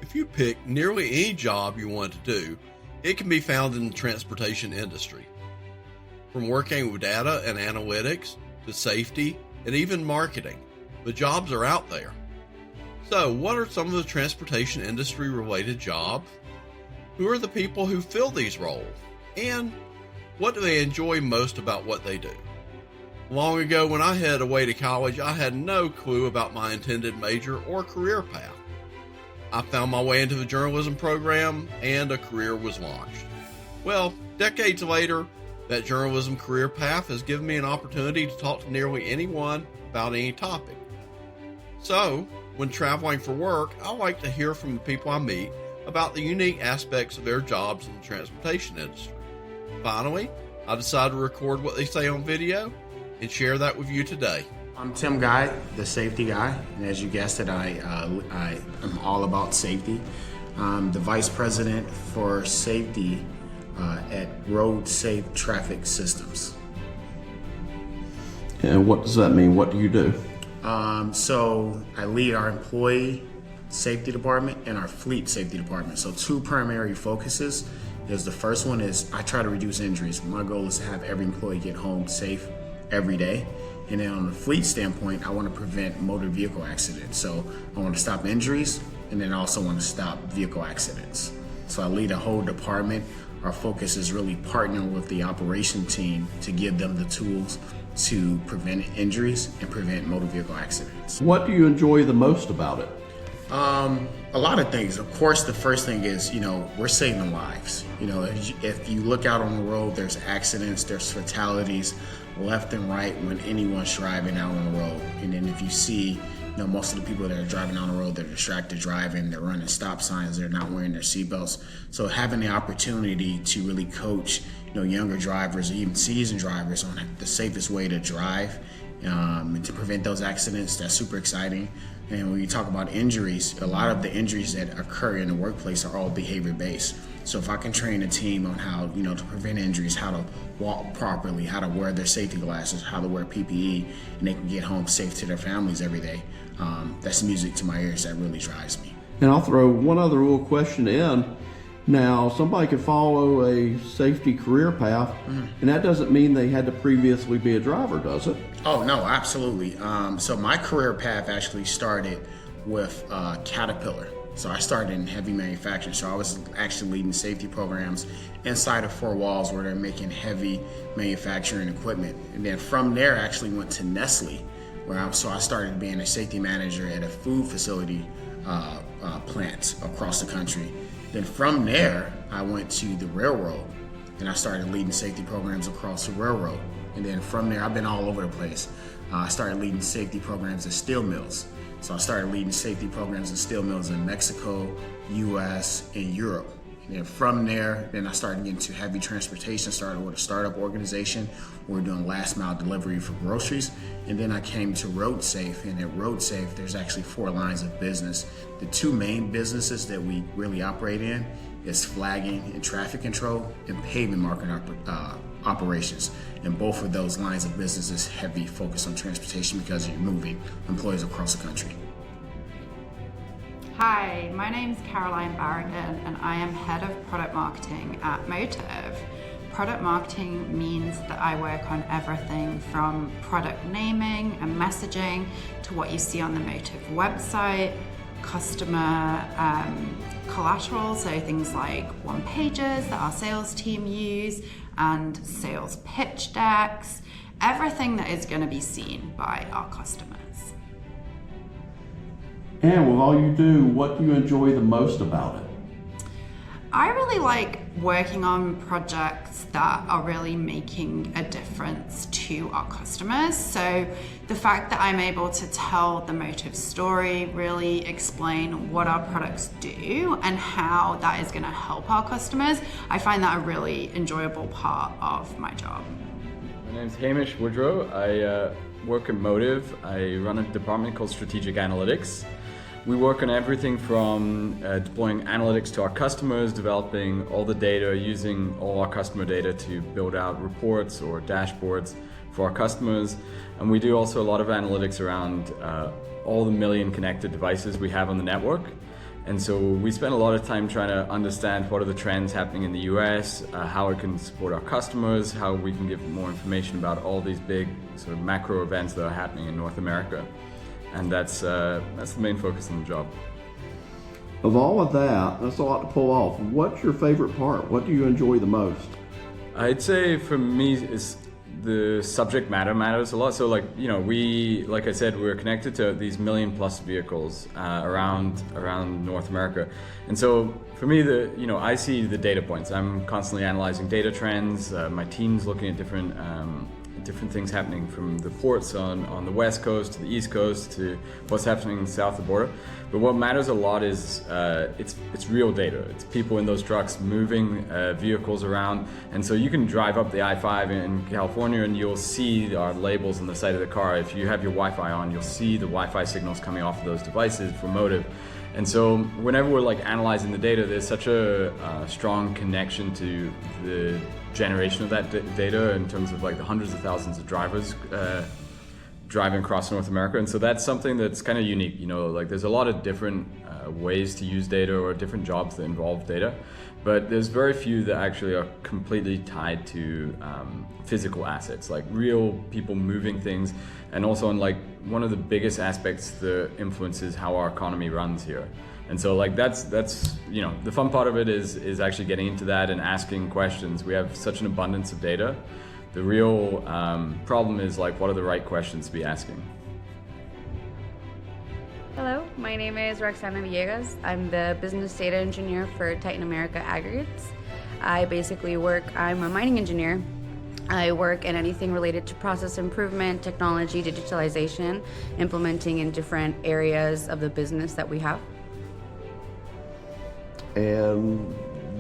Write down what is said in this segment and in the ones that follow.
If you pick nearly any job you want to do, it can be found in the transportation industry. From working with data and analytics to safety and even marketing, the jobs are out there. So, what are some of the transportation industry related jobs? Who are the people who fill these roles? And what do they enjoy most about what they do? Long ago, when I headed away to college, I had no clue about my intended major or career path. I found my way into the journalism program and a career was launched. Well, decades later, that journalism career path has given me an opportunity to talk to nearly anyone about any topic. So, when traveling for work, I like to hear from the people I meet about the unique aspects of their jobs in the transportation industry. Finally, I decided to record what they say on video and share that with you today. I'm Tim Guy, the safety guy, and as you guessed it, I am all about safety. I'm the vice president for safety at Road Safe Traffic Systems. And what does that mean? What do you do? So I lead our employee safety department and our fleet safety department. So two primary focuses is the first one is I try to reduce injuries. My goal is to have every employee get home safe every day. And then on the fleet standpoint, I want to prevent motor vehicle accidents. So I want to stop injuries and then I also want to stop vehicle accidents. So I lead a whole department. Our focus is really partnering with the operation team to give them the tools to prevent injuries and prevent motor vehicle accidents. What do you enjoy the most about it? A lot of things. Of course, the first thing is, we're saving lives. If you look out on the road, there's accidents, there's fatalities left and right when anyone's driving out on the road. And then if you see, most of the people that are driving on the road, they're distracted driving, they're running stop signs, they're not wearing their seatbelts. So having the opportunity to really coach, younger drivers, even seasoned drivers on the safest way to drive and to prevent those accidents, that's super exciting. And when you talk about injuries, a lot of the injuries that occur in the workplace are all behavior-based. So if I can train a team on how, to prevent injuries, how to walk properly, how to wear their safety glasses, how to wear PPE, and they can get home safe to their families every day, that's music to my ears. That really drives me. And I'll throw one other little question in. Now, somebody could follow a safety career path, and that doesn't mean they had to previously be a driver, does it? Oh, no, absolutely. So my career path actually started with Caterpillar. So I started in heavy manufacturing. So I was actually leading safety programs inside of four walls where they're making heavy manufacturing equipment. And then from there, I actually went to Nestle, so I started being a safety manager at a food facility plant across the country. Then from there, I went to the railroad and I started leading safety programs across the railroad. And then from there, I've been all over the place. I started leading safety programs at steel mills. So I started leading safety programs at steel mills in Mexico, US, and Europe. And then from there, I started getting into heavy transportation, started with a startup organization. We're doing last mile delivery for groceries. And then I came to Road Safe, and at Road Safe, there's actually 4 lines of business. The 2 main businesses that we really operate in is flagging and traffic control and pavement market operations. And both of those lines of business is heavy focus on transportation because you're moving employees across the country. Hi, my name's Caroline Barrington and I am Head of Product Marketing at Motiv. Product marketing means that I work on everything from product naming and messaging to what you see on the Motiv website, customer collateral, so things like one pages that our sales team use and sales pitch decks, everything that is going to be seen by our customers. And with all you do, what do you enjoy the most about it? I really like working on projects that are really making a difference to our customers. So the fact that I'm able to tell the Motiv story, really explain what our products do and how that is going to help our customers, I find that a really enjoyable part of my job. My name's Hamish Woodrow. I work at Motiv. I run a department called Strategic Analytics. We work on everything from deploying analytics to our customers, developing all the data, using all our customer data to build out reports or dashboards for our customers. And we do also a lot of analytics around all the million connected devices we have on the network. And so we spend a lot of time trying to understand what are the trends happening in the US, how it can support our customers, how we can give more information about all these big sort of macro events that are happening in North America. And that's the main focus on the job. Of all of that, that's a lot to pull off. What's your favorite part? What do you enjoy the most? I'd say for me is the subject matter matters a lot. So like I said, we're connected to these 1 million plus vehicles around North America. And so for me, I see the data points. I'm constantly analyzing data trends. My team's looking at different things happening from the ports on the West Coast to the East Coast to what's happening south of the border. But what matters a lot is it's real data. It's people in those trucks moving vehicles around. And so you can drive up the I-5 in California and you'll see our labels on the side of the car. If you have your Wi-Fi on, you'll see the Wi-Fi signals coming off of those devices for Motiv. And so whenever we're analyzing the data, there's such a strong connection to the generation of that data in terms of the hundreds of thousands of drivers driving across North America. And so that's something that's kind of unique. There's a lot of different ways to use data or different jobs that involve data, but there's very few that actually are completely tied to physical assets, like real people moving things. And also one of the biggest aspects that influences how our economy runs here. And so that's the fun part of it is actually getting into that and asking questions. We have such an abundance of data. The real problem is what are the right questions to be asking? Hello, my name is Roxana Villegas. I'm the business data engineer for Titan America Aggregates. I'm a mining engineer. I work in anything related to process improvement, technology, digitalization, implementing in different areas of the business that we have. And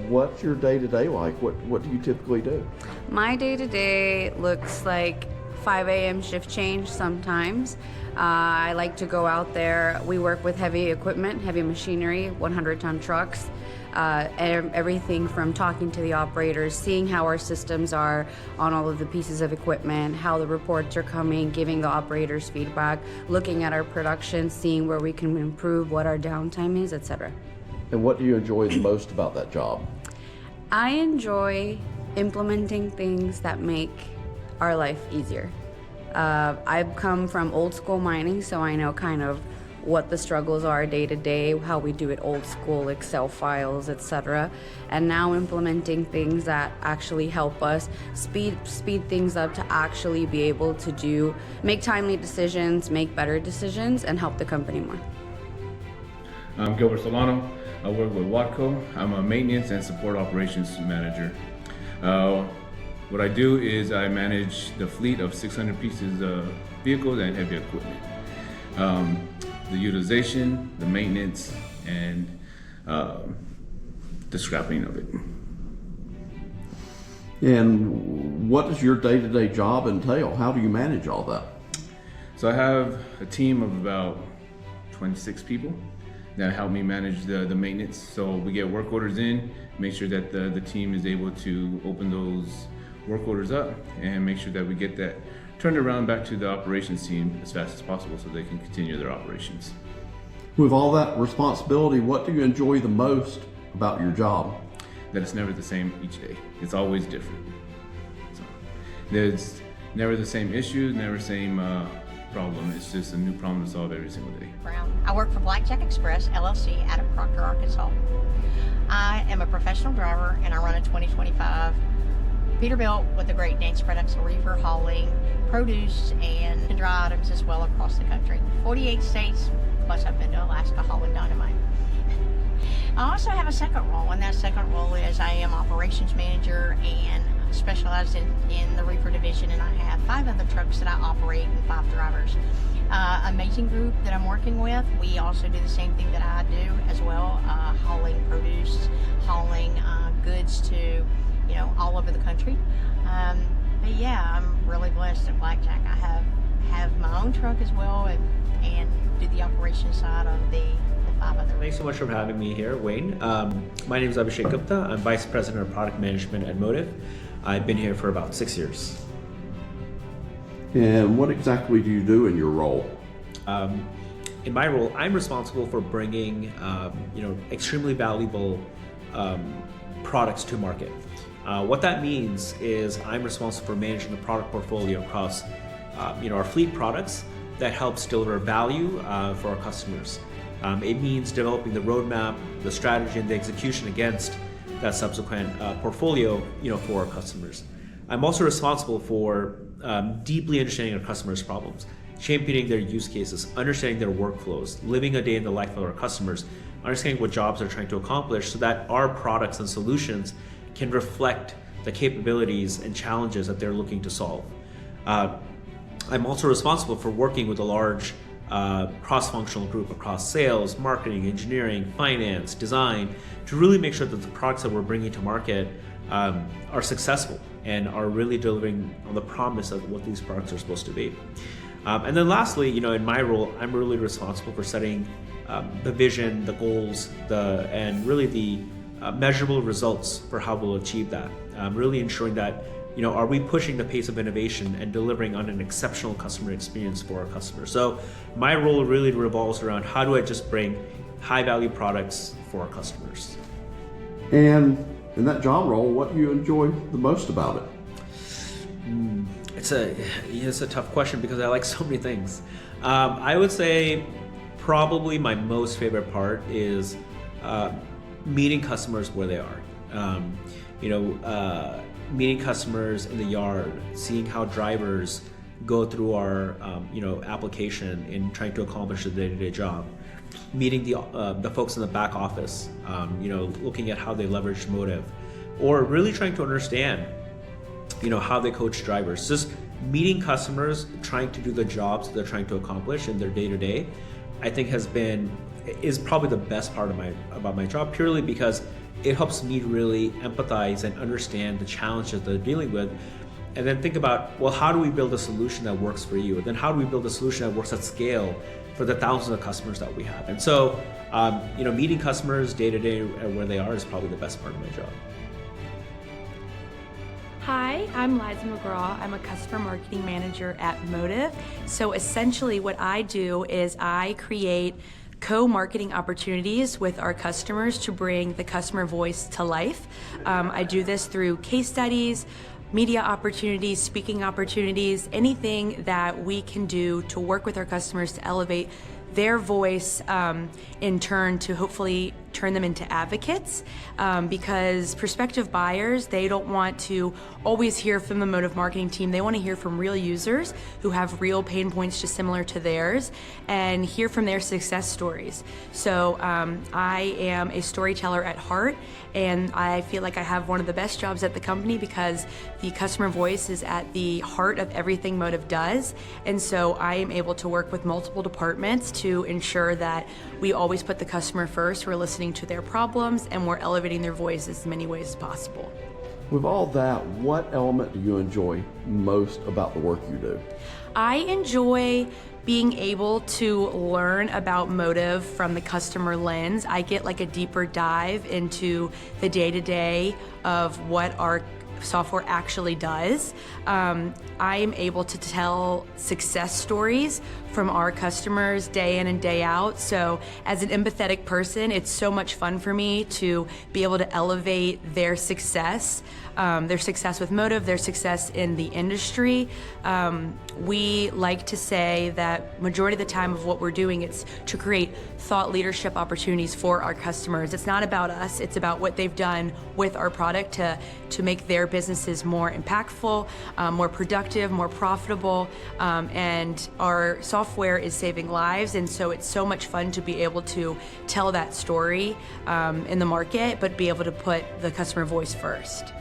what's your day-to-day like? What do you typically do? My day-to-day looks like 5 a.m. shift change sometimes. I like to go out there. We work with heavy equipment, heavy machinery, 100-ton trucks. Everything from talking to the operators, seeing how our systems are on all of the pieces of equipment, how the reports are coming, giving the operators feedback, looking at our production, seeing where we can improve, what our downtime is, etc. And what do you enjoy the most about that job? I enjoy implementing things that make our life easier. I've come from old school mining, so I know kind of what the struggles are day to day, how we do it old school, Excel files, etc. And now implementing things that actually help us speed things up to actually be able to make timely decisions, make better decisions, and help the company more. I'm Gilbert Solano. I work with Watco. I'm a maintenance and support operations manager. What I do is I manage the fleet of 600 pieces of vehicles and heavy equipment. The utilization, the maintenance, and the scrapping of it. And what does your day-to-day job entail? How do you manage all that? So I have a team of about 26 people that help me manage the maintenance. So we get work orders in, make sure that the team is able to open those work orders up and make sure that we get that turned around back to the operations team as fast as possible so they can continue their operations. With all that responsibility, what do you enjoy the most about your job? That it's never the same each day. It's always different. So there's never the same issue, never the same problem. It's just a new problem to solve every single day. Brown. I work for Blackjack Express LLC out of Proctor, Arkansas. I am a professional driver and I run a 2025 Peterbilt with the Great Danes products, reefer hauling, produce, and dry items as well across the country. 48 states, plus I've been to Alaska hauling dynamite. I also have a second role, and that second role is I am operations manager and specialize in the reefer division, and I have 5 other trucks that I operate and 5 drivers. Amazing group that I'm working with. We also do the same thing that I do as well, hauling produce, hauling goods to all over the country. But yeah, I'm really blessed at Blackjack. I have my own truck as well and do the operation side of the 5 other. Thanks so much for having me here, Wayne. My name is Abhishek Gupta. I'm Vice President of Product Management at Motiv. I've been here for about 6 And what exactly do you do in your role? in my role, I'm responsible for bringing extremely valuable products to market. What that means is I'm responsible for managing the product portfolio across our fleet products that helps deliver value for our customers. It means developing the roadmap, the strategy, and the execution against that subsequent portfolio for our customers. I'm also responsible for deeply understanding our customers' problems, championing their use cases, understanding their workflows, living a day in the life of our customers, understanding what jobs they're trying to accomplish so that our products and solutions can reflect the capabilities and challenges that they're looking to solve. I'm also responsible for working with a large cross-functional group across sales, marketing, engineering, finance, design, to really make sure that the products that we're bringing to market are successful and are really delivering on the promise of what these products are supposed to be. And then lastly, in my role, I'm really responsible for setting the vision, the goals, and really the measurable results for how we'll achieve that. Really ensuring that, are we pushing the pace of innovation and delivering on an exceptional customer experience for our customers? So my role really revolves around how do I just bring high value products for our customers. And in that job role, what do you enjoy the most about it? It's a tough question because I like so many things. I would say probably my most favorite part is meeting customers where they are. Meeting customers in the yard, seeing how drivers go through our application in trying to accomplish the day-to-day job. Meeting the folks in the back office, looking at how they leverage Motiv, or really trying to understand how they coach drivers. Just meeting customers, trying to do the jobs that they're trying to accomplish in their day-to-day, I think is probably the best part about my job, purely because it helps me really empathize and understand the challenges they're dealing with, and then think about, well, how do we build a solution that works for you? And then how do we build a solution that works at scale for the thousands of customers that we have? And so, meeting customers day to day where they are is probably the best part of my job. Hi, I'm Liza McGraw. I'm a customer marketing manager at Motiv. So essentially what I do is I create co-marketing opportunities with our customers to bring the customer voice to life. I do this through case studies, media opportunities, speaking opportunities, anything that we can do to work with our customers to elevate their voice, in turn to hopefully turn them into advocates, because prospective buyers, they don't want to always hear from the Motiv marketing team. They want to hear from real users who have real pain points just similar to theirs and hear from their success stories. So I am a storyteller at heart, and I feel like I have one of the best jobs at the company because the customer voice is at the heart of everything Motiv does. And so I am able to work with multiple departments to ensure that we always put the customer first. We're listening to their problems and we're elevating their voice as many ways as possible. With all that, what element do you enjoy most about the work you do? I enjoy being able to learn about Motiv from the customer lens. I get like a deeper dive into the day-to-day of what our software actually does. I am able to tell success stories from our customers day in and day out. So as an empathetic person, it's so much fun for me to be able to elevate their success with Motiv, their success in the industry. We like to say that majority of the time of what we're doing, it's to create thought leadership opportunities for our customers. It's not about us, it's about what they've done with our product to make their businesses more impactful, more productive, more profitable, and our software is saving lives, and so it's so much fun to be able to tell that story in the market, but be able to put the customer voice first.